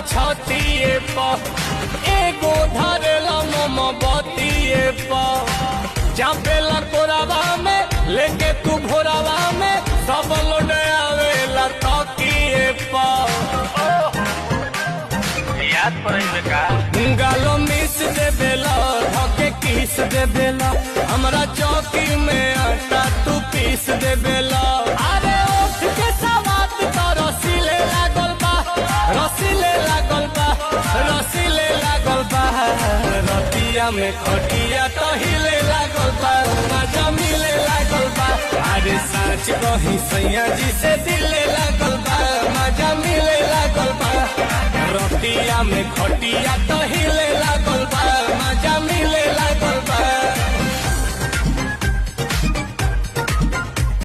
छतिए पर एगो धरेला मोमबत्तिए पर चापेला कोरावा में लेके तू भोरावा में सब लोड आवेला तकिए पर याद पड़े का गालो मिस दे बेला धके किस दे बेला हमरा चौकी में आटा तू पीस दे बेला अरे उठ के सवात तो रसीले लागल बा रसीले लागल बा रसीले लागल बा रतिया में खटिया तो हिले लागल बा मजा मिले लागल बा अरे सच कही सैया जी से दिले लागल बा मजा मिले लागल बा रतिया में खटिया तो हिले लागल